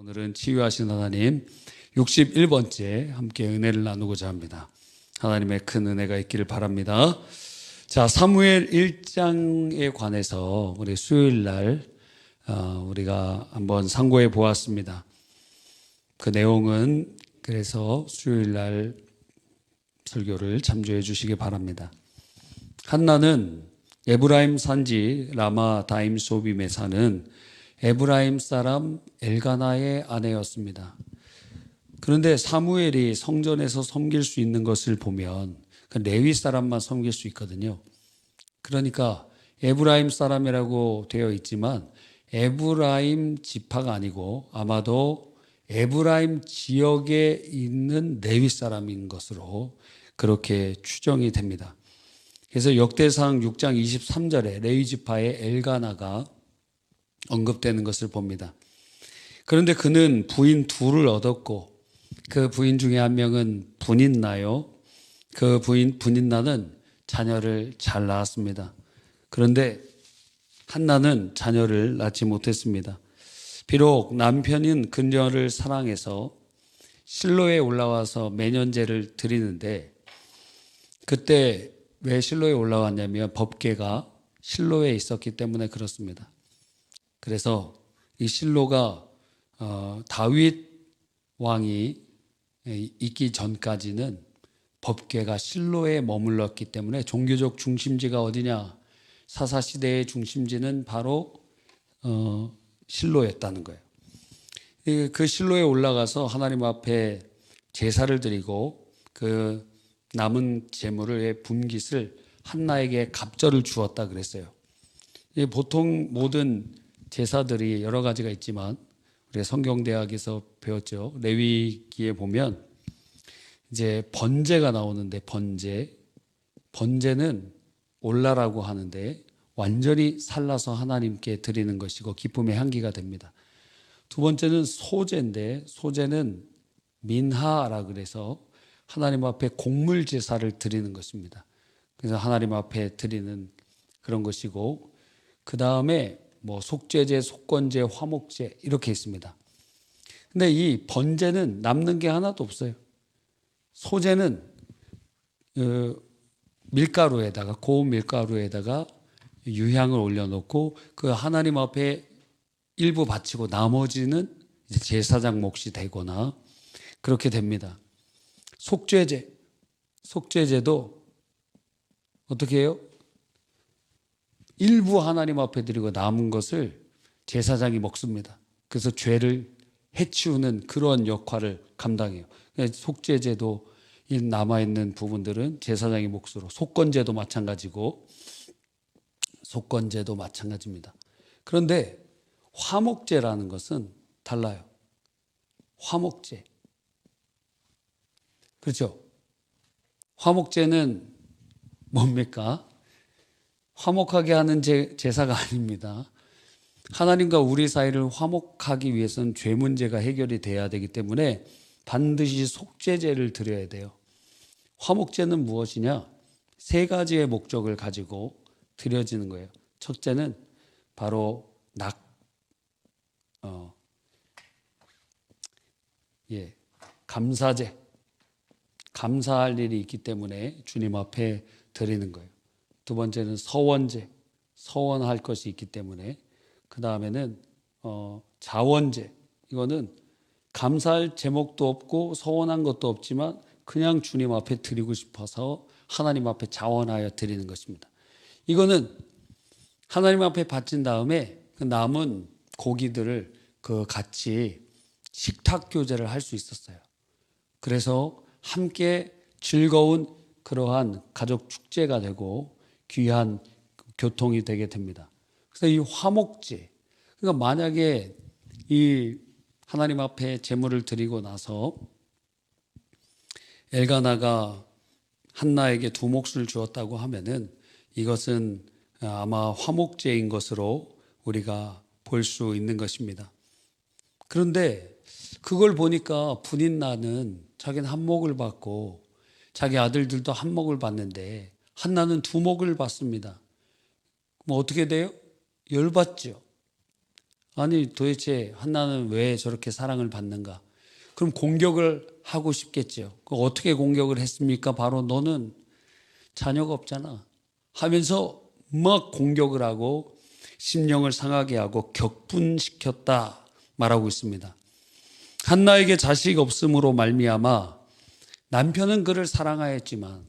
오늘은 치유하신 하나님 61번째 함께 은혜를 나누고자 합니다. 하나님의 큰 은혜가 있기를 바랍니다. 자, 사무엘 1장에 관해서 우리 수요일 날 우리가 한번 상고해 보았습니다. 그 내용은 그래서 수요일 날 설교를 참조해 주시기 바랍니다. 한나는 에브라임 산지 라마 다임 소빔에 사는 에브라임 사람 엘가나의 아내였습니다. 그런데 사무엘이 성전에서 섬길 수 있는 것을 보면 레위 사람만 섬길 수 있거든요. 그러니까 에브라임 사람이라고 되어 있지만 에브라임 지파가 아니고 아마도 에브라임 지역에 있는 레위 사람인 것으로 그렇게 추정이 됩니다. 그래서 역대상 6장 23절에 레위 지파의 엘가나가 언급되는 것을 봅니다. 그런데 그는 부인 둘을 얻었고 그 부인 중에 한 명은 분인나요. 그 분인나는 자녀를 잘 낳았습니다. 그런데 한나는 자녀를 낳지 못했습니다. 비록 남편인 그녀를 사랑해서 실로에 올라와서 매년제를 드리는데 그때 왜 실로에 올라왔냐면 법궤가 실로에 있었기 때문에 그렇습니다. 그래서 이 실로가 다윗 왕이 있기 전까지는 법궤가 실로에 머물렀기 때문에 종교적 중심지가 어디냐? 사사시대의 중심지는 바로 실로였다는 거예요. 그 실로에 올라가서 하나님 앞에 제사를 드리고 그 남은 제물의 분깃을 한나에게 갑절을 주었다 그랬어요. 보통 모든 제사들이 여러 가지가 있지만 우리가 성경대학에서 배웠죠. 레위기에 보면 이제 번제가 나오는데 번제는 올라라고 하는데 완전히 살라서 하나님께 드리는 것이고 기쁨의 향기가 됩니다. 두 번째는 소제인데 소제는 민하라 그래서 하나님 앞에 곡물 제사를 드리는 것입니다. 그래서 하나님 앞에 드리는 그런 것이고 그 다음에 속죄제, 속건제, 화목제 이렇게 있습니다. 근데 이 번제는 남는 게 하나도 없어요. 소제는 밀가루에다가 고운 밀가루에다가 유향을 올려놓고 그 하나님 앞에 일부 바치고 나머지는 이제 제사장 몫이 되거나 그렇게 됩니다. 속죄제도 어떻게 해요? 일부 하나님 앞에 드리고 남은 것을 제사장이 먹습니다. 그래서 죄를 해치우는 그런 역할을 감당해요. 속죄제도 남아있는 부분들은 제사장의 몫으로 속건제도 마찬가지입니다. 그런데 화목제라는 것은 달라요. 화목제. 그렇죠? 화목제는 뭡니까? 화목하게 하는 제사가 아닙니다. 하나님과 우리 사이를 화목하기 위해서는 죄 문제가 해결이 돼야 되기 때문에 반드시 속죄제를 드려야 돼요. 화목제는 무엇이냐? 세 가지의 목적을 가지고 드려지는 거예요. 첫째는 바로 감사제. 감사할 일이 있기 때문에 주님 앞에 드리는 거예요. 두 번째는 서원제. 서원할 것이 있기 때문에. 그 다음에는 자원제. 이거는 감사할 제목도 없고 서원한 것도 없지만 그냥 주님 앞에 드리고 싶어서 하나님 앞에 자원하여 드리는 것입니다. 이거는 하나님 앞에 바친 다음에 그 남은 고기들을 같이 식탁 교제를 할 수 있었어요. 그래서 함께 즐거운 그러한 가족 축제가 되고 귀한 교통이 되게 됩니다. 그래서 이 화목제, 그러니까 만약에 이 하나님 앞에 제물을 드리고 나서 엘가나가 한나에게 두 몫을 주었다고 하면은 이것은 아마 화목제인 것으로 우리가 볼 수 있는 것입니다. 그런데 그걸 보니까 분인나는 자기는 한 몫을 받고 자기 아들들도 한 몫을 받는데 한나는 두 몫을 받습니다. 어떻게 돼요? 열받죠. 아니 도대체 한나는 왜 저렇게 사랑을 받는가? 그럼 공격을 하고 싶겠죠. 어떻게 공격을 했습니까? 바로 너는 자녀가 없잖아 하면서 막 공격을 하고 심령을 상하게 하고 격분시켰다 말하고 있습니다. 한나에게 자식 없음으로 말미암아 남편은 그를 사랑하였지만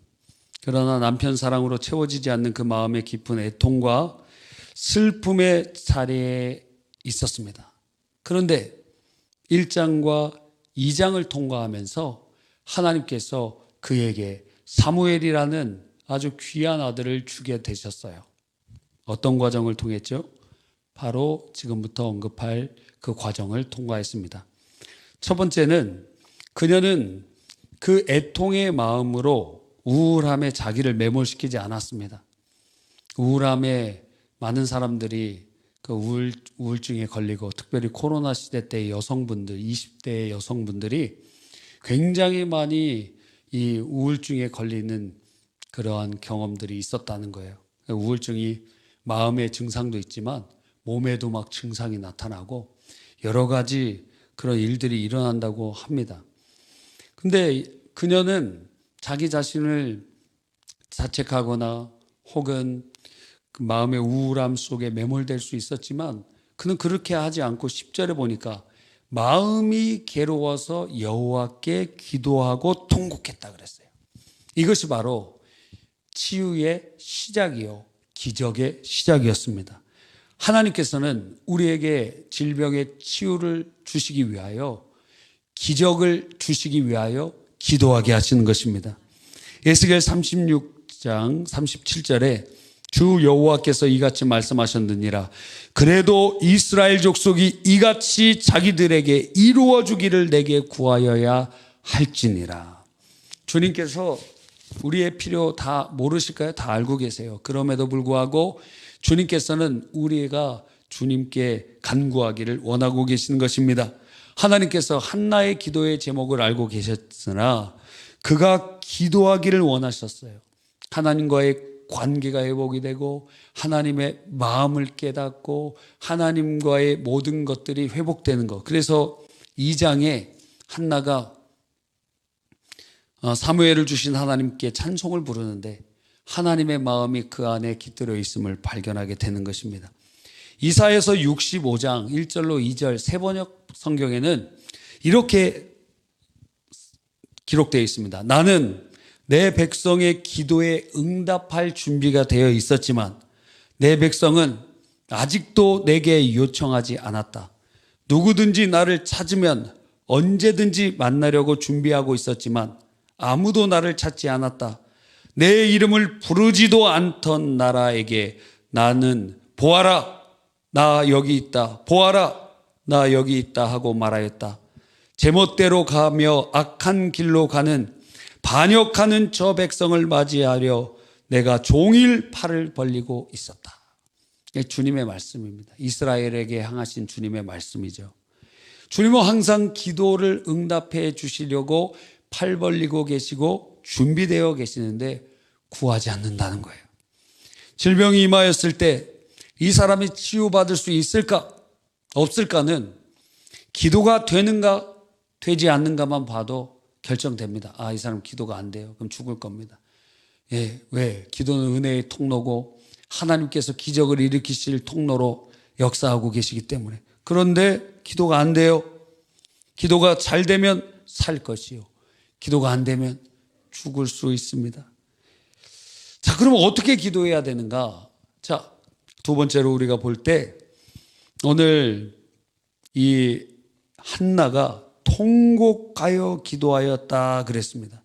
그러나 남편 사랑으로 채워지지 않는 그 마음의 깊은 애통과 슬픔의 자리에 있었습니다. 그런데 1장과 2장을 통과하면서 하나님께서 그에게 사무엘이라는 아주 귀한 아들을 주게 되셨어요. 어떤 과정을 통했죠? 바로 지금부터 언급할 그 과정을 통과했습니다. 첫 번째는 그녀는 그 애통의 마음으로 우울함에 자기를 매몰시키지 않았습니다. 우울함에 많은 사람들이 그 우울증에 걸리고 특별히 코로나 시대 때 여성분들, 20대의 여성분들이 굉장히 많이 이 우울증에 걸리는 그러한 경험들이 있었다는 거예요. 우울증이 마음의 증상도 있지만 몸에도 막 증상이 나타나고 여러 가지 그런 일들이 일어난다고 합니다. 근데 그녀는 자기 자신을 자책하거나 혹은 그 마음의 우울함 속에 매몰될 수 있었지만 그는 그렇게 하지 않고 10절에 보니까 마음이 괴로워서 여호와께 기도하고 통곡했다 그랬어요. 이것이 바로 치유의 시작이요 기적의 시작이었습니다. 하나님께서는 우리에게 질병의 치유를 주시기 위하여 기적을 주시기 위하여 기도하게 하시는 것입니다. 에스겔 36장 37절에 주 여호와께서 이같이 말씀하셨느니라. 그래도 이스라엘 족속이 이같이 자기들에게 이루어 주기를 내게 구하여야 할지니라. 주님께서 우리의 필요 다 모르실까요? 다 알고 계세요. 그럼에도 불구하고 주님께서는 우리가 주님께 간구하기를 원하고 계시는 것입니다. 하나님께서 한나의 기도의 제목을 알고 계셨으나 그가 기도하기를 원하셨어요. 하나님과의 관계가 회복이 되고 하나님의 마음을 깨닫고 하나님과의 모든 것들이 회복되는 것. 그래서 2장에 한나가 사무엘을 주신 하나님께 찬송을 부르는데 하나님의 마음이 그 안에 깃들어 있음을 발견하게 되는 것입니다. 이사야서 65장 1절로 2절 세번역 성경에는 이렇게 기록되어 있습니다. 나는 내 백성의 기도에 응답할 준비가 되어 있었지만 내 백성은 아직도 내게 요청하지 않았다. 누구든지 나를 찾으면 언제든지 만나려고 준비하고 있었지만 아무도 나를 찾지 않았다. 내 이름을 부르지도 않던 나라에게 나는 보아라 나 여기 있다. 보아라 나 여기 있다 하고 말하였다. 제멋대로 가며 악한 길로 가는 반역하는 저 백성을 맞이하려 내가 종일 팔을 벌리고 있었다. 이게 주님의 말씀입니다. 이스라엘에게 향하신 주님의 말씀이죠. 주님은 항상 기도를 응답해 주시려고 팔 벌리고 계시고 준비되어 계시는데 구하지 않는다는 거예요. 질병이 임하였을 때 이 사람이 치유받을 수 있을까 없을까는 기도가 되는가 되지 않는가만 봐도 결정됩니다. 이 사람 기도가 안 돼요. 그럼 죽을 겁니다. 왜? 기도는 은혜의 통로고 하나님께서 기적을 일으키실 통로로 역사하고 계시기 때문에. 그런데 기도가 안 돼요. 기도가 잘 되면 살 것이요. 기도가 안 되면 죽을 수 있습니다. 자, 그러면 어떻게 기도해야 되는가? 자, 두 번째로 우리가 볼 때 오늘 이 한나가 통곡하여 기도하였다 그랬습니다.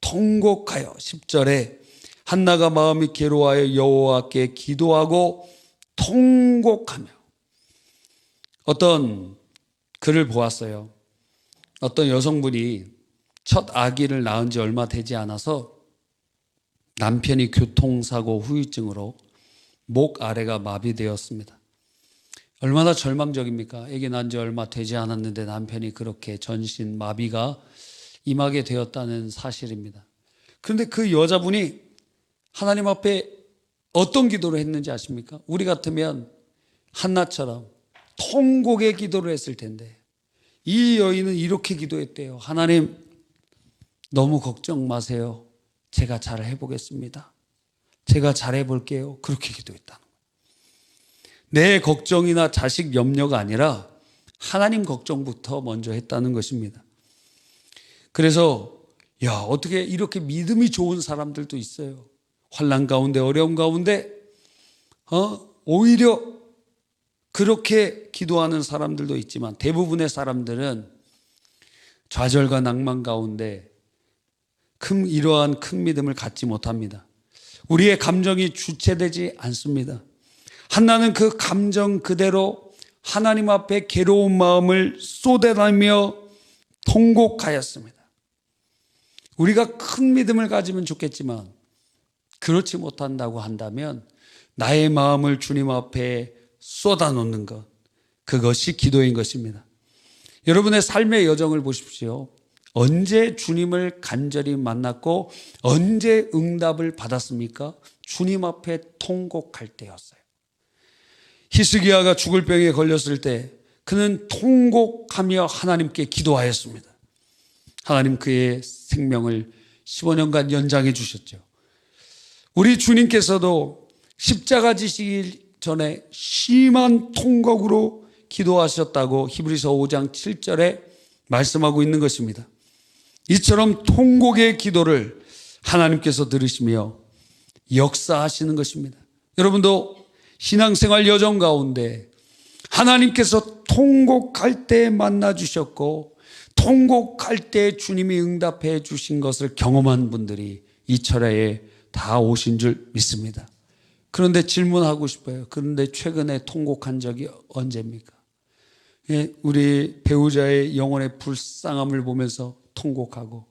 통곡하여 10절에 한나가 마음이 괴로워하여 여호와께 기도하고 통곡하며 어떤 글을 보았어요. 어떤 여성분이 첫 아기를 낳은 지 얼마 되지 않아서 남편이 교통사고 후유증으로 목 아래가 마비되었습니다. 얼마나 절망적입니까? 아기 낳은 지 얼마 되지 않았는데 남편이 그렇게 전신 마비가 임하게 되었다는 사실입니다. 그런데 그 여자분이 하나님 앞에 어떤 기도를 했는지 아십니까? 우리 같으면 한나처럼 통곡의 기도를 했을 텐데 이 여인은 이렇게 기도했대요. 하나님, 너무 걱정 마세요. 제가 잘 해보겠습니다. 제가 잘 해볼게요. 그렇게 기도했다는 거예요. 내 걱정이나 자식 염려가 아니라 하나님 걱정부터 먼저 했다는 것입니다. 그래서 어떻게 이렇게 믿음이 좋은 사람들도 있어요. 환난 가운데, 어려움 가운데 오히려 그렇게 기도하는 사람들도 있지만 대부분의 사람들은 좌절과 낭만 가운데 이러한 큰 믿음을 갖지 못합니다. 우리의 감정이 주체되지 않습니다. 한나는 그 감정 그대로 하나님 앞에 괴로운 마음을 쏟아내며 통곡하였습니다. 우리가 큰 믿음을 가지면 좋겠지만 그렇지 못한다고 한다면 나의 마음을 주님 앞에 쏟아놓는 것, 그것이 기도인 것입니다. 여러분의 삶의 여정을 보십시오. 언제 주님을 간절히 만났고 언제 응답을 받았습니까? 주님 앞에 통곡할 때였어요. 히스기야가 죽을 병에 걸렸을 때 그는 통곡하며 하나님께 기도하였습니다. 하나님 그의 생명을 15년간 연장해 주셨죠. 우리 주님께서도 십자가 지시기 전에 심한 통곡으로 기도하셨다고 히브리서 5장 7절에 말씀하고 있는 것입니다. 이처럼 통곡의 기도를 하나님께서 들으시며 역사하시는 것입니다. 여러분도 신앙생활 여정 가운데 하나님께서 통곡할 때 만나주셨고 통곡할 때 주님이 응답해 주신 것을 경험한 분들이 이 철야에 다 오신 줄 믿습니다. 그런데 질문하고 싶어요. 그런데 최근에 통곡한 적이 언제입니까? 우리 배우자의 영혼의 불쌍함을 보면서 통곡하고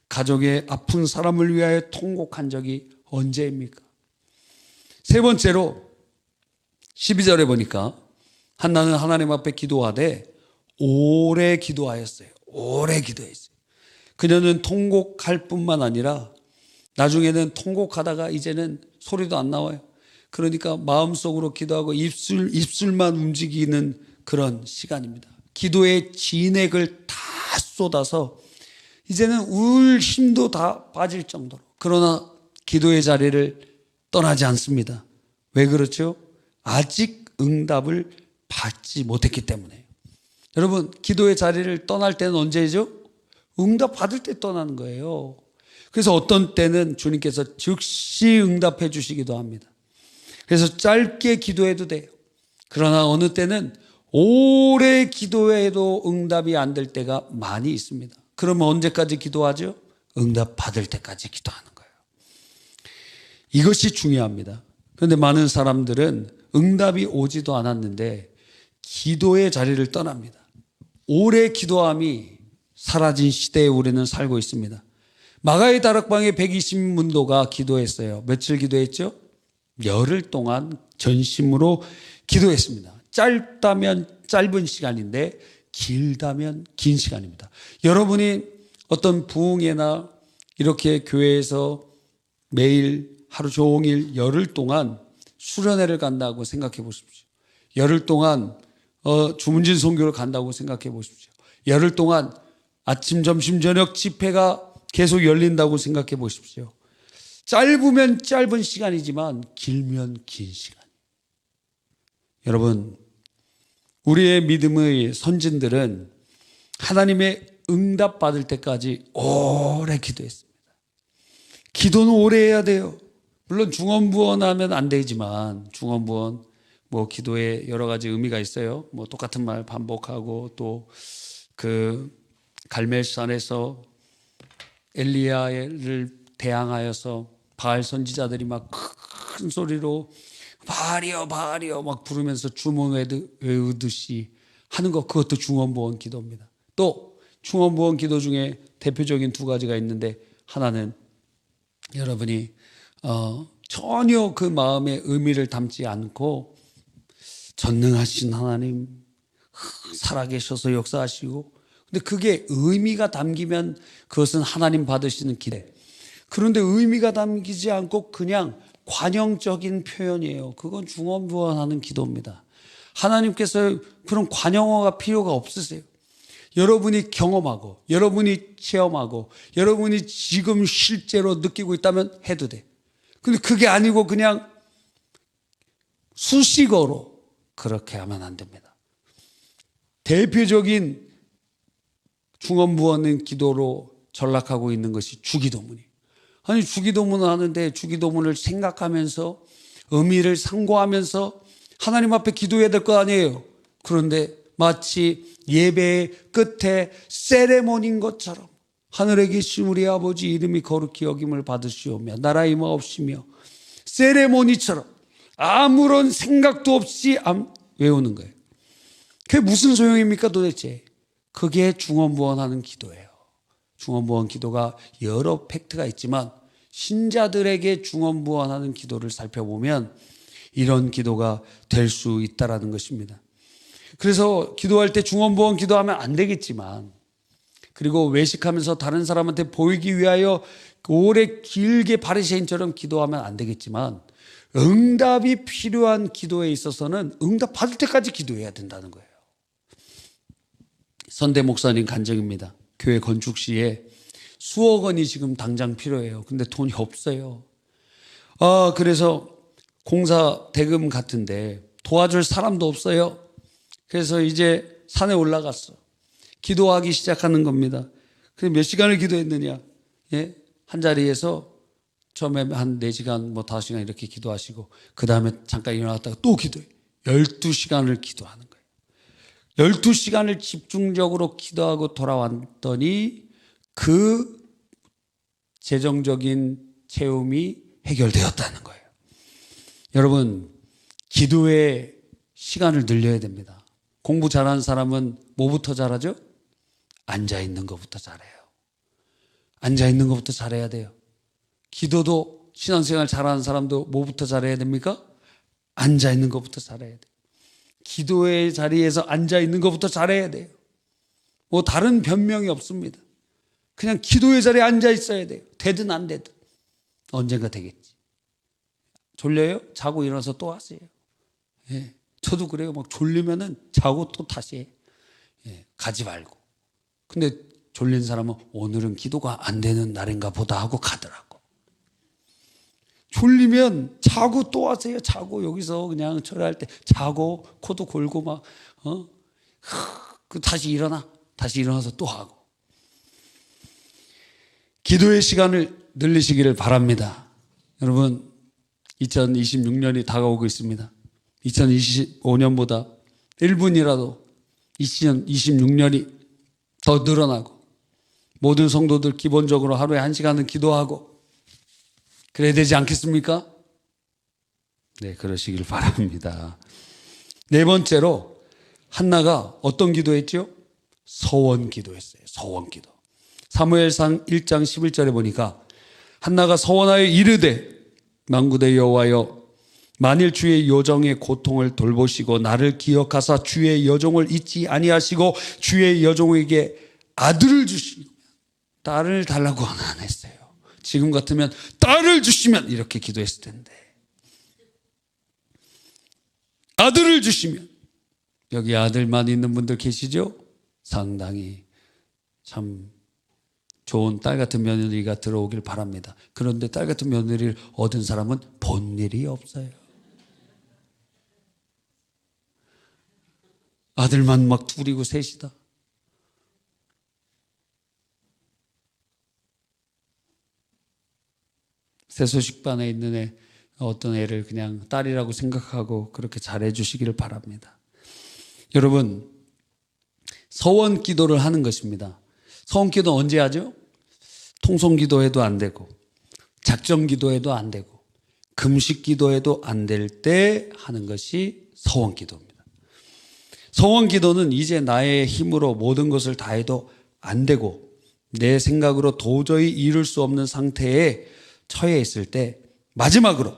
가족의 아픈 사람을 위하여 통곡한 적이 언제입니까? 세 번째로 12절에 보니까 한나는 하나님 앞에 기도하되 오래 기도하였어요. 오래 기도했어요. 그녀는 통곡할 뿐만 아니라 나중에는 통곡하다가 이제는 소리도 안 나와요. 그러니까 마음속으로 기도하고 입술만 움직이는 그런 시간입니다. 기도의 진액을 다 쏟아서 이제는 울 힘도 다 빠질 정도로. 그러나 기도의 자리를 떠나지 않습니다. 왜 그렇죠? 아직 응답을 받지 못했기 때문에. 여러분, 기도의 자리를 떠날 때는 언제죠? 응답 받을 때 떠나는 거예요. 그래서 어떤 때는 주님께서 즉시 응답해 주시기도 합니다. 그래서 짧게 기도해도 돼요. 그러나 어느 때는 오래 기도해도 응답이 안 될 때가 많이 있습니다. 그러면 언제까지 기도하죠? 응답 받을 때까지 기도하는 거예요. 이것이 중요합니다. 그런데 많은 사람들은 응답이 오지도 않았는데 기도의 자리를 떠납니다. 오래 기도함이 사라진 시대에 우리는 살고 있습니다. 마가의 다락방에 120문도가 기도했어요. 며칠 기도했죠? 열흘 동안 전심으로 기도했습니다. 짧다면 짧은 시간인데 길다면 긴 시간입니다. 여러분이 어떤 부흥회나 이렇게 교회에서 매일 하루 종일 열흘 동안 수련회를 간다고 생각해 보십시오. 열흘 동안 주문진 선교를 간다고 생각해 보십시오. 열흘 동안 아침, 점심, 저녁 집회가 계속 열린다고 생각해 보십시오. 짧으면 짧은 시간이지만 길면 긴 시간. 여러분, 우리의 믿음의 선진들은 하나님의 응답 받을 때까지 오래 기도했습니다. 기도는 오래 해야 돼요. 물론 중언부언하면 안 되지만 중언부언 기도에 여러 가지 의미가 있어요. 똑같은 말 반복하고 또 그 갈멜산에서 엘리야를 대항하여서 바알 선지자들이 막 큰 소리로 바알이여 바알이여 막 부르면서 주문 외우듯이 하는 것, 그것도 중언부언 기도입니다. 또 중언부언 기도 중에 대표적인 두 가지가 있는데, 하나는 여러분이 전혀 그 마음의 의미를 담지 않고 전능하신 하나님 살아계셔서 역사하시고, 근데 그게 의미가 담기면 그것은 하나님 받으시는 기대. 그런데 의미가 담기지 않고 그냥 관용적인 표현이에요. 그건 중언부언하는 기도입니다. 하나님께서 그런 관용어가 필요가 없으세요. 여러분이 경험하고 여러분이 체험하고 여러분이 지금 실제로 느끼고 있다면 해도 돼. 근데 그게 아니고 그냥 수식어로 그렇게 하면 안 됩니다. 대표적인 중언부언인 기도로 전락하고 있는 것이 주기도문이에요. 아니, 주기도문을 하는데 주기도문을 생각하면서 의미를 상고하면서 하나님 앞에 기도해야 될 거 아니에요. 그런데 마치 예배의 끝에 세레모니인 것처럼 하늘에 계신 우리 아버지 이름이 거룩히 여김을 받으시오며 나라 임하옵시며 세레모니처럼 아무런 생각도 없이 외우는 거예요. 그게 무슨 소용입니까 도대체? 그게 중언부언하는 기도예요. 중언부언 기도가 여러 팩트가 있지만 신자들에게 중언부언하는 기도를 살펴보면 이런 기도가 될 수 있다라는 것입니다. 그래서 기도할 때 중언부언 기도하면 안 되겠지만, 그리고 외식하면서 다른 사람한테 보이기 위하여 오래 길게 바리새인처럼 기도하면 안 되겠지만, 응답이 필요한 기도에 있어서는 응답 받을 때까지 기도해야 된다는 거예요. 선대 목사님 간증입니다. 교회 건축 시에 수억 원이 지금 당장 필요해요. 근데 돈이 없어요. 그래서 공사 대금 같은데 도와줄 사람도 없어요. 그래서 이제 산에 올라갔어. 기도하기 시작하는 겁니다. 그래서 몇 시간을 기도했느냐? 예? 한 자리에서 처음에 한 4시간, 5시간 이렇게 기도하시고, 그 다음에 잠깐 일어났다가 또 기도해. 12시간을 기도하는 거예요. 12시간을 집중적으로 기도하고 돌아왔더니 그 재정적인 채움이 해결되었다는 거예요. 여러분, 기도의 시간을 늘려야 됩니다. 공부 잘하는 사람은 뭐부터 잘하죠? 앉아있는 것부터 잘해요. 앉아있는 것부터 잘해야 돼요. 기도도 신앙생활 잘하는 사람도 뭐부터 잘해야 됩니까? 앉아있는 것부터 잘해야 돼요. 기도의 자리에서 앉아있는 것부터 잘해야 돼요. 뭐 다른 변명이 없습니다. 그냥 기도의 자리에 앉아있어야 돼요. 되든 안 되든 언젠가 되겠지. 졸려요? 자고 일어나서 또 하세요. 예, 저도 그래요. 막 졸리면은 자고 또 다시 해. 예, 가지 말고. 근데 졸린 사람은 오늘은 기도가 안 되는 날인가 보다 하고 가더라고. 졸리면 자고 또 하세요. 자고 여기서 그냥 절할 때 자고 코도 골고 막 다시 일어나. 다시 일어나서 또 하고. 기도의 시간을 늘리시기를 바랍니다. 여러분, 2026년이 다가오고 있습니다. 2025년보다 1분이라도 2026년이 더 늘어나고, 모든 성도들 기본적으로 하루에 1시간은 기도하고 그래야 되지 않겠습니까? 네, 그러시길 바랍니다. 네 번째로 한나가 어떤 기도했죠? 서원 기도했어요. 서원 기도. 사무엘상 1장 11절에 보니까 한나가 서원하여 이르되 만군의 여호와여, 만일 주의 여종의 고통을 돌보시고 나를 기억하사 주의 여종을 잊지 아니하시고 주의 여종에게 아들을 주시고, 딸을 달라고 안 했어요. 지금 같으면 딸을 주시면 이렇게 기도했을 텐데, 아들을 주시면. 여기 아들만 있는 분들 계시죠? 상당히 참 좋은 딸 같은 며느리가 들어오길 바랍니다. 그런데 딸 같은 며느리를 얻은 사람은 본 일이 없어요. 아들만 막 둘이고 셋이다. 세소식반에 있는 어떤 애를 그냥 딸이라고 생각하고 그렇게 잘해 주시기를 바랍니다. 여러분, 서원 기도를 하는 것입니다. 서원 기도 언제 하죠? 통성 기도해도 안 되고, 작정 기도해도 안 되고, 금식 기도해도 안 될 때 하는 것이 서원 기도입니다. 서원 기도는 이제 나의 힘으로 모든 것을 다 해도 안 되고 내 생각으로 도저히 이룰 수 없는 상태에 처해 있을 때 마지막으로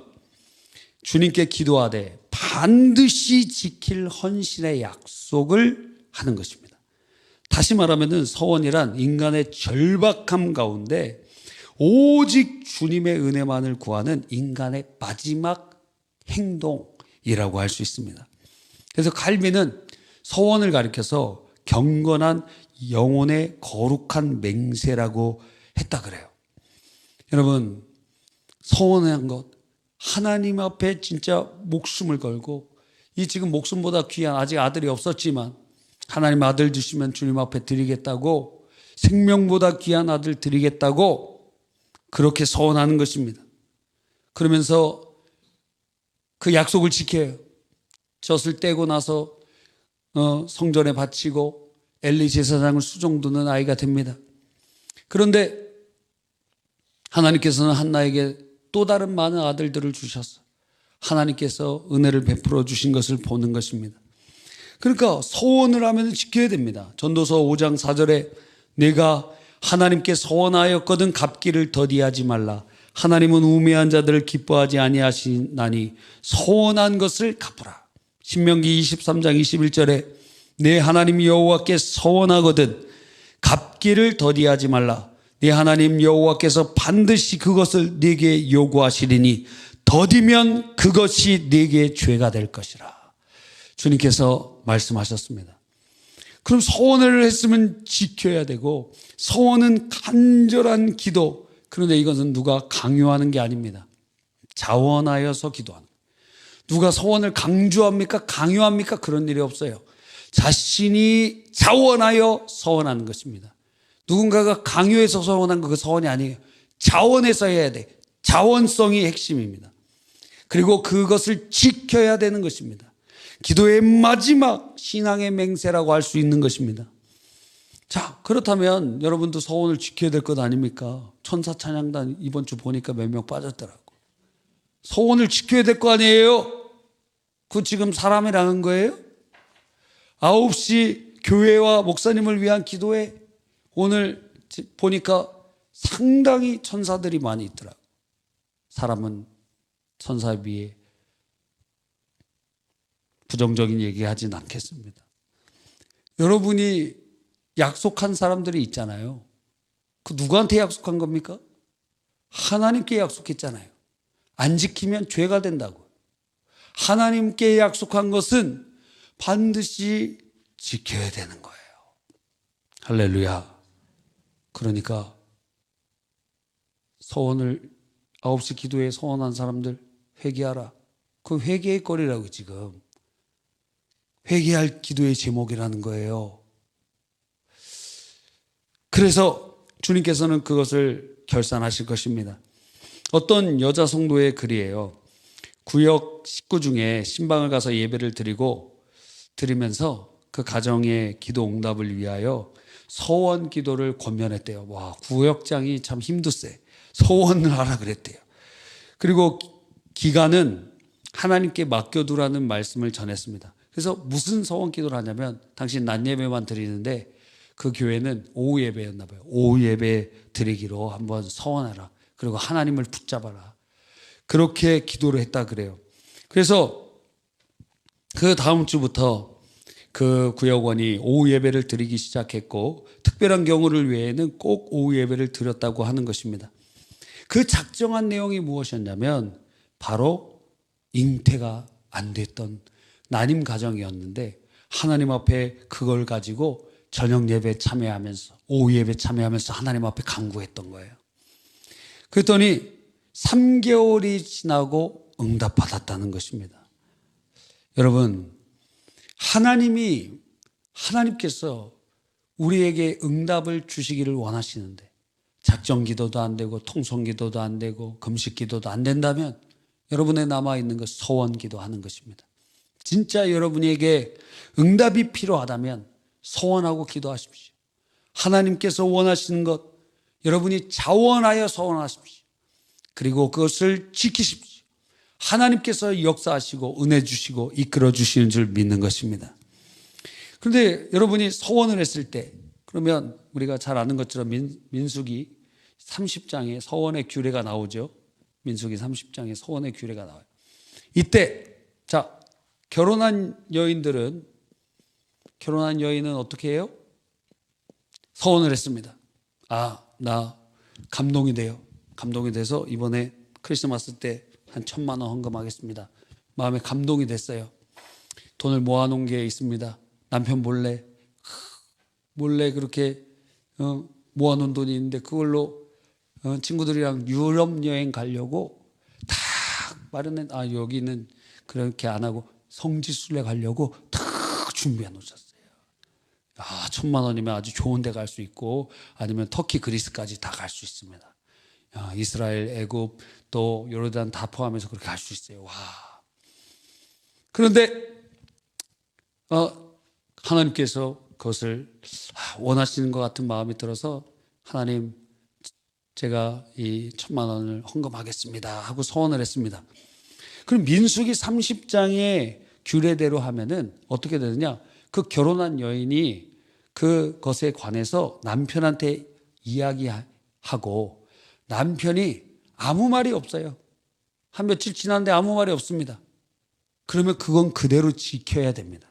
주님께 기도하되 반드시 지킬 헌신의 약속을 하는 것입니다. 다시 말하면 서원이란 인간의 절박함 가운데 오직 주님의 은혜만을 구하는 인간의 마지막 행동이라고 할 수 있습니다. 그래서 갈비는 서원을 가리켜서 경건한 영혼의 거룩한 맹세라고 했다 그래요. 여러분, 서원한 것, 하나님 앞에 진짜 목숨을 걸고, 이 지금 목숨보다 귀한, 아직 아들이 없었지만 하나님 아들 주시면 주님 앞에 드리겠다고, 생명보다 귀한 아들 드리겠다고 그렇게 서원하는 것입니다. 그러면서 그 약속을 지켜요. 젖을 떼고 나서 성전에 바치고 엘리 제사장을 수종드는 아이가 됩니다. 그런데 하나님께서는 한나에게 또 다른 많은 아들들을 주셨어. 하나님께서 은혜를 베풀어 주신 것을 보는 것입니다. 그러니까 서원을 하면 지켜야 됩니다. 전도서 5장 4절에 내가 하나님께 서원하였거든 갚기를 더디하지 말라. 하나님은 우매한 자들을 기뻐하지 아니하시나니 서원한 것을 갚으라. 신명기 23장 21절에 내 하나님 여호와께 서원하거든 갚기를 더디하지 말라. 내 하나님 여호와께서 반드시 그것을 네게 요구하시리니 더디면 그것이 네게 죄가 될 것이라. 주님께서 말씀하셨습니다. 그럼 서원을 했으면 지켜야 되고, 서원은 간절한 기도. 그런데 이것은 누가 강요하는 게 아닙니다. 자원하여서 기도하는. 누가 서원을 강조합니까? 강요합니까? 그런 일이 없어요. 자신이 자원하여 서원하는 것입니다. 누군가가 강요해서 서원한 거 그 서원이 아니에요. 자원해서 해야 돼. 자원성이 핵심입니다. 그리고 그것을 지켜야 되는 것입니다. 기도의 마지막 신앙의 맹세라고 할 수 있는 것입니다. 자, 그렇다면 여러분도 서원을 지켜야 될 것 아닙니까? 천사 찬양단 이번 주 보니까 몇 명 빠졌더라고. 서원을 지켜야 될 거 아니에요? 그 지금 사람이랑 한 거예요? 9시 교회와 목사님을 위한 기도회 오늘 보니까 상당히 천사들이 많이 있더라고. 사람은 천사 위에 부정적인 얘기하진 않겠습니다. 여러분이 약속한 사람들이 있잖아요. 그 누구한테 약속한 겁니까? 하나님께 약속했잖아요. 안 지키면 죄가 된다고. 하나님께 약속한 것은 반드시 지켜야 되는 거예요. 할렐루야. 그러니까 서원을 9시 기도에 서원한 사람들 회개하라. 그 회개의 거리라고 지금. 회개할 기도의 제목이라는 거예요. 그래서 주님께서는 그것을 결산하실 것입니다. 어떤 여자 성도의 글이에요. 구역 식구 중에 신방을 가서 예배를 드리면서 그 가정의 기도 응답을 위하여 서원 기도를 권면했대요. 와, 구역장이 참 힘도 세. 서원을 하라 그랬대요. 그리고 기간은 하나님께 맡겨두라는 말씀을 전했습니다. 그래서 무슨 서원 기도를 하냐면, 당신 낮 예배만 드리는데 그 교회는 오후 예배였나 봐요. 오후 예배 드리기로 한번 서원하라. 그리고 하나님을 붙잡아라. 그렇게 기도를 했다 그래요. 그래서 그 다음 주부터 그 구역원이 오후 예배를 드리기 시작했고, 특별한 경우를 외에는 꼭 오후 예배를 드렸다고 하는 것입니다. 그 작정한 내용이 무엇이었냐면 바로 잉태가 안 됐던 난임 가정이었는데, 하나님 앞에 그걸 가지고 저녁 예배 참여하면서 오후 예배 참여하면서 하나님 앞에 간구했던 거예요. 그랬더니 3개월이 지나고 응답받았다는 것입니다. 여러분, 하나님께서 우리에게 응답을 주시기를 원하시는데 작정 기도도 안 되고 통성 기도도 안 되고 금식 기도도 안 된다면 여러분의 남아있는 것 서원 기도하는 것입니다. 진짜 여러분에게 응답이 필요하다면 서원하고 기도하십시오. 하나님께서 원하시는 것 여러분이 자원하여 서원하십시오. 그리고 그것을 지키십시오. 하나님께서 역사하시고 은혜 주시고 이끌어 주시는 줄 믿는 것입니다. 그런데 여러분이 서원을 했을 때, 그러면 우리가 잘 아는 것처럼 민수기 30장에 서원의 규례가 나오죠. 민수기 30장에 서원의 규례가 나와요. 이때 자, 결혼한 여인은 어떻게 해요? 서원을 했습니다. 나 감동이 돼서 이번에 크리스마스 때 한 1,000만 원 헌금하겠습니다. 마음에 감동이 됐어요. 돈을 모아놓은 게 있습니다. 남편 몰래 그렇게 모아놓은 돈이 있는데 그걸로 친구들이랑 유럽 여행 가려고 다 마련해. 여기는 그렇게 안 하고 성지순례 가려고 탁 준비해 놓으셨어요. 1,000만 원이면 아주 좋은 데 갈 수 있고 아니면 터키 그리스까지 다 갈 수 있습니다. 이스라엘, 애굽 또 요르단 다 포함해서 그렇게 갈 수 있어요. 와. 그런데 하나님께서 그것을 원하시는 것 같은 마음이 들어서 하나님, 제가 이 1,000만 원을 헌금하겠습니다 하고 서원을 했습니다. 그럼 민수기 30장의 규례대로 하면은 어떻게 되느냐? 그 결혼한 여인이 그것에 관해서 남편한테 이야기하고 남편이 아무 말이 없어요. 한 며칠 지났는데 아무 말이 없습니다. 그러면 그건 그대로 지켜야 됩니다.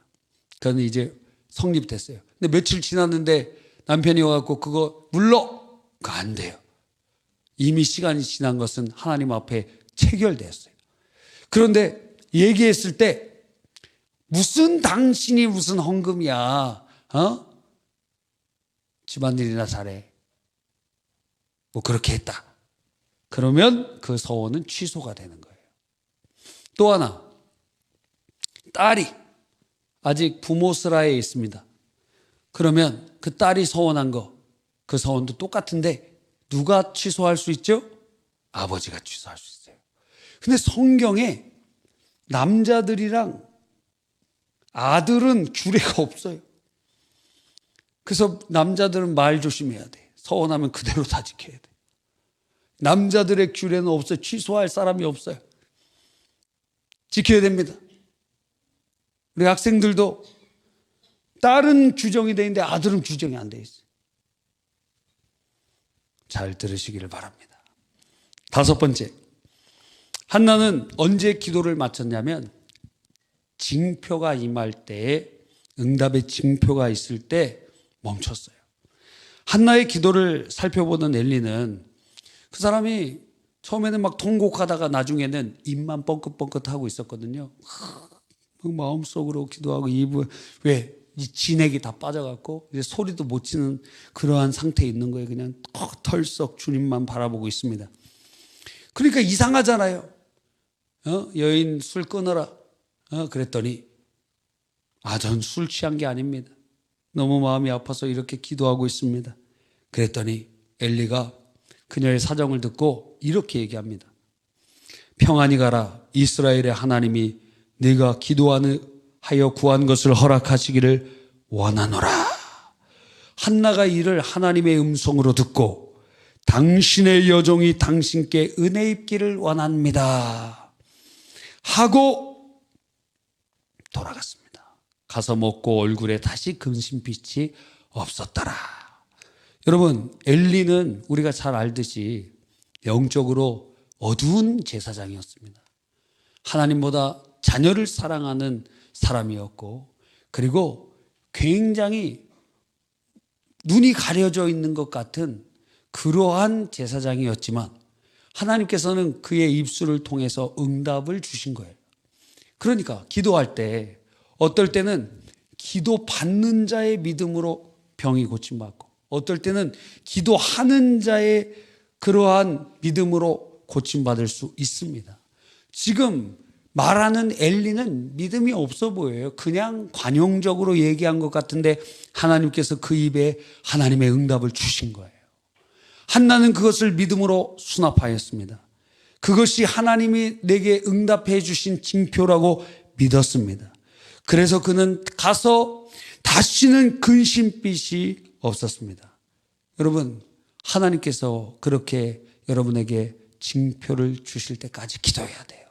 그건 이제 성립됐어요. 근데 며칠 지났는데 남편이 와갖고 그거 물러! 그거 안 돼요. 이미 시간이 지난 것은 하나님 앞에 체결되었어요. 그런데 얘기했을 때 무슨 당신이 무슨 헌금이야? 집안일이나 잘해. 뭐 그렇게 했다. 그러면 그 서원은 취소가 되는 거예요. 또 하나, 딸이 아직 부모 슬하에 있습니다. 그러면 그 딸이 서원한 거, 그 서원도 똑같은데 누가 취소할 수 있죠? 아버지가 취소할 수 있어요. 근데 성경에 남자들이랑 아들은 규례가 없어요. 그래서 남자들은 말 조심해야 돼. 서원하면 그대로 다 지켜야 돼. 남자들의 규례는 없어요. 취소할 사람이 없어요. 지켜야 됩니다. 우리 학생들도 딸은 규정이 돼 있는데 아들은 규정이 안 돼 있어요. 잘 들으시기를 바랍니다. 5번째, 한나는 언제 기도를 마쳤냐면 징표가 임할 때에, 응답의 징표가 있을 때 멈췄어요. 한나의 기도를 살펴보는 엘리는 그 사람이 처음에는 막 통곡하다가 나중에는 입만 뻥긋뻥긋하고 있었거든요. 마음속으로 기도하고 입을 이 진액이 다 빠져갖고 이제 소리도 못 치는 그러한 상태에 있는 거예요. 그냥 털썩 주님만 바라보고 있습니다. 그러니까 이상하잖아요. 여인 술 끊어라. 그랬더니 전 술 취한 게 아닙니다. 너무 마음이 아파서 이렇게 기도하고 있습니다. 그랬더니 엘리가 그녀의 사정을 듣고 이렇게 얘기합니다. 평안히 가라. 이스라엘의 하나님이 네가 기도하여 구한 것을 허락하시기를 원하노라. 한나가 이를 하나님의 음성으로 듣고 당신의 여종이 당신께 은혜 입기를 원합니다 하고 돌아갔습니다. 가서 먹고 얼굴에 다시 근심빛이 없었더라. 여러분, 엘리는 우리가 잘 알듯이 영적으로 어두운 제사장이었습니다. 하나님보다 자녀를 사랑하는 사람이었고, 그리고 굉장히 눈이 가려져 있는 것 같은 그러한 제사장이었지만 하나님께서는 그의 입술을 통해서 응답을 주신 거예요. 그러니까 기도할 때 어떨 때는 기도 받는 자의 믿음으로 병이 고침받고 어떨 때는 기도하는 자의 그러한 믿음으로 고침받을 수 있습니다. 지금 말하는 엘리는 믿음이 없어 보여요. 그냥 관용적으로 얘기한 것 같은데 하나님께서 그 입에 하나님의 응답을 주신 거예요. 한나는 그것을 믿음으로 수납하였습니다. 그것이 하나님이 내게 응답해 주신 징표라고 믿었습니다. 그래서 그는 가서 다시는 근심빛이 없었습니다. 여러분, 하나님께서 그렇게 여러분에게 징표를 주실 때까지 기도해야 돼요.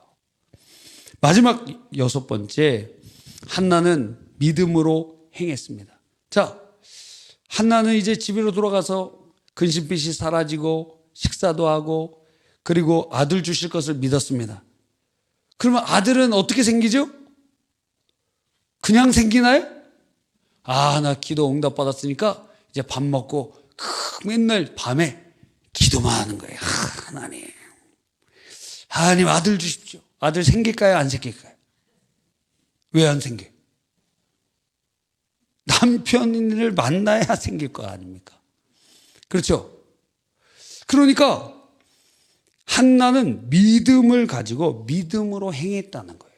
마지막 6번째, 한나는 믿음으로 행했습니다. 자, 한나는 이제 집으로 돌아가서 근심빛이 사라지고 식사도 하고 그리고 아들 주실 것을 믿었습니다. 그러면 아들은 어떻게 생기죠? 그냥 생기나요? 나 기도 응답 받았으니까 이제 밥 먹고 맨날 밤에 기도만 하는 거예요. 하나님 아들 주십시오. 아들 생길까요? 안 생길까요? 왜 안 생겨요? 남편을 만나야 생길 거 아닙니까? 그렇죠? 그러니까 한나는 믿음을 가지고 믿음으로 행했다는 거예요.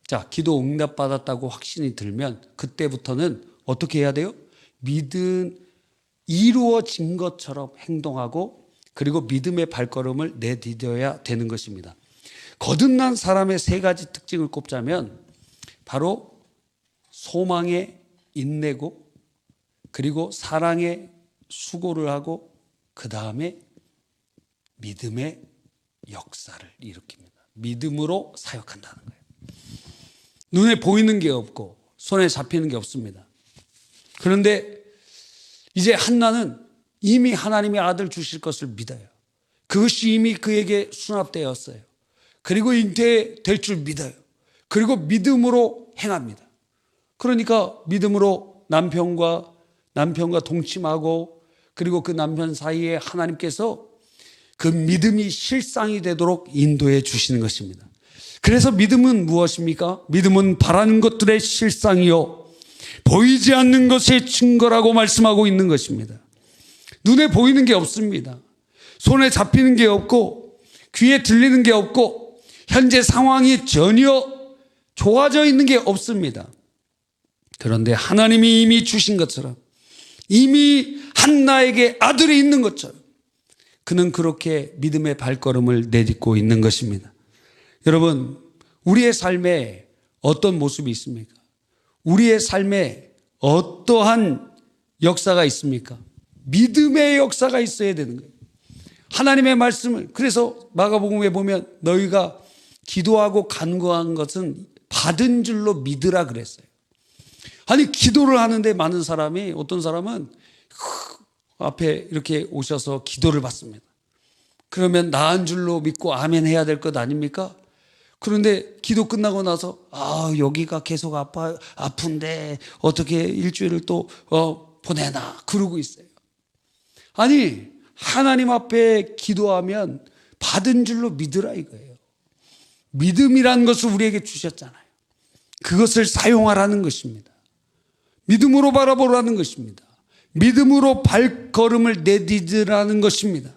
자, 기도 응답받았다고 확신이 들면 그때부터는 어떻게 해야 돼요? 믿음 이루어진 것처럼 행동하고 그리고 믿음의 발걸음을 내디뎌야 되는 것입니다. 거듭난 사람의 세 가지 특징을 꼽자면 바로 소망에 인내고 그리고 사랑에 수고를 하고 그 다음에 믿음의 역사를 일으킵니다. 믿음으로 사역한다는 거예요. 눈에 보이는 게 없고 손에 잡히는 게 없습니다. 그런데 이제 한나는 이미 하나님의 아들 주실 것을 믿어요. 그것이 이미 그에게 수납되었어요. 그리고 잉태될 줄 믿어요. 그리고 믿음으로 행합니다. 그러니까 믿음으로 남편과 동침하고 그리고 그 남편 사이에 하나님께서 그 믿음이 실상이 되도록 인도해 주시는 것입니다. 그래서 믿음은 무엇입니까? 믿음은 바라는 것들의 실상이요 보이지 않는 것의 증거라고 말씀하고 있는 것입니다. 눈에 보이는 게 없습니다. 손에 잡히는 게 없고 귀에 들리는 게 없고 현재 상황이 전혀 좋아져 있는 게 없습니다. 그런데 하나님이 이미 주신 것처럼 이미 한나에게 아들이 있는 것처럼 그는 그렇게 믿음의 발걸음을 내딛고 있는 것입니다. 여러분, 우리의 삶에 어떤 모습이 있습니까? 우리의 삶에 어떠한 역사가 있습니까? 믿음의 역사가 있어야 되는 거예요. 하나님의 말씀을, 그래서 마가복음에 보면 너희가 기도하고 간구한 것은 받은 줄로 믿으라 그랬어요. 아니, 기도를 하는데 많은 사람이, 어떤 사람은 앞에 이렇게 오셔서 기도를 받습니다. 그러면 나은 줄로 믿고 아멘 해야 될 것 아닙니까? 그런데 기도 끝나고 나서 여기가 계속 아픈데 어떻게 일주일을 또 보내나 그러고 있어요. 아니, 하나님 앞에 기도하면 받은 줄로 믿으라 이거예요. 믿음이라는 것을 우리에게 주셨잖아요. 그것을 사용하라는 것입니다. 믿음으로 바라보라는 것입니다. 믿음으로 발걸음을 내디디라는 것입니다.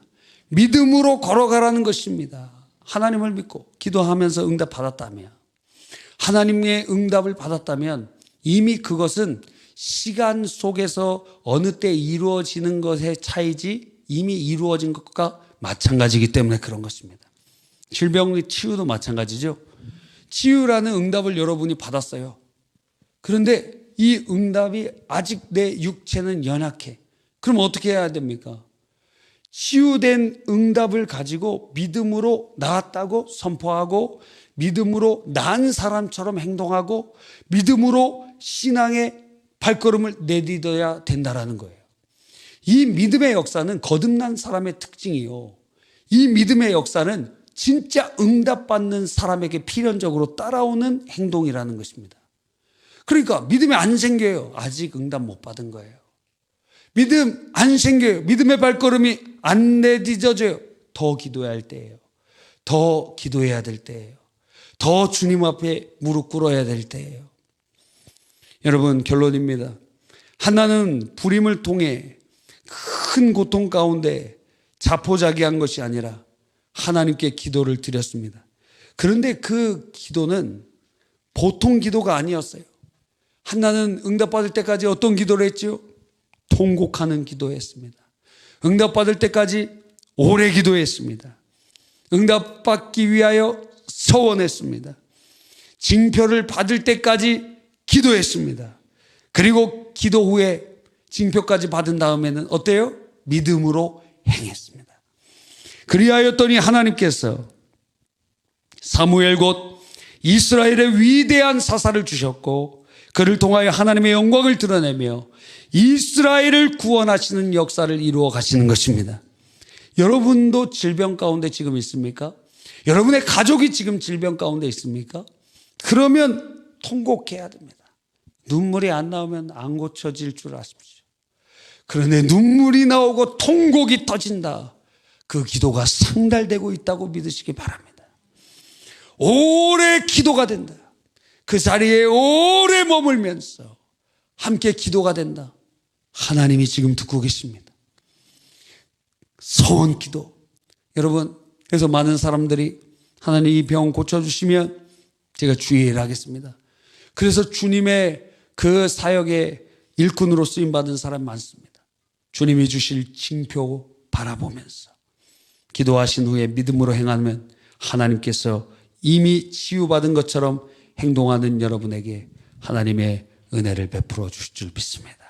믿음으로 걸어가라는 것입니다. 하나님을 믿고 기도하면서 응답 받았다면, 하나님의 응답을 받았다면 이미 그것은 시간 속에서 어느 때 이루어지는 것의 차이지 이미 이루어진 것과 마찬가지이기 때문에 그런 것입니다. 질병의 치유도 마찬가지죠. 치유라는 응답을 여러분이 받았어요. 그런데 이 응답이 아직 내 육체는 연약해. 그럼 어떻게 해야 됩니까? 치유된 응답을 가지고 믿음으로 나았다고 선포하고 믿음으로 나은 사람처럼 행동하고 믿음으로 신앙의 발걸음을 내딛어야 된다는 거예요. 이 믿음의 역사는 거듭난 사람의 특징이요. 이 믿음의 역사는 진짜 응답받는 사람에게 필연적으로 따라오는 행동이라는 것입니다. 그러니까 믿음이 안 생겨요. 아직 응답 못 받은 거예요. 믿음 안 생겨요. 믿음의 발걸음이 안 내딛어져요. 더 기도해야 할 때예요. 더 기도해야 될 때예요. 더 주님 앞에 무릎 꿇어야 될 때예요. 여러분, 결론입니다. 하나는 불임을 통해 큰 고통 가운데 자포자기한 것이 아니라 하나님께 기도를 드렸습니다. 그런데 그 기도는 보통 기도가 아니었어요. 한나는 응답받을 때까지 어떤 기도를 했지요? 통곡하는 기도했습니다. 응답받을 때까지 오래 기도했습니다. 응답받기 위하여 서원했습니다. 징표를 받을 때까지 기도했습니다. 그리고 기도 후에 징표까지 받은 다음에는 어때요? 믿음으로 행했습니다. 그리하였더니 하나님께서 사무엘 곧 이스라엘의 위대한 사사를 주셨고 그를 통하여 하나님의 영광을 드러내며 이스라엘을 구원하시는 역사를 이루어 가시는 것입니다. 여러분도 질병 가운데 지금 있습니까? 여러분의 가족이 지금 질병 가운데 있습니까? 그러면 통곡해야 됩니다. 눈물이 안 나오면 안 고쳐질 줄 아십시오. 그런데 눈물이 나오고 통곡이 터진다. 그 기도가 상달되고 있다고 믿으시기 바랍니다. 오래 기도가 된다. 그 자리에 오래 머물면서 함께 기도가 된다. 하나님이 지금 듣고 계십니다. 서원 기도. 여러분, 그래서 많은 사람들이 하나님 이 병 고쳐주시면 제가 주의를 하겠습니다. 그래서 주님의 그 사역의 일꾼으로 쓰임받은 사람 많습니다. 주님이 주실 징표 바라보면서 기도하신 후에 믿음으로 행하면 하나님께서 이미 치유받은 것처럼 행동하는 여러분에게 하나님의 은혜를 베풀어 주실 줄 믿습니다.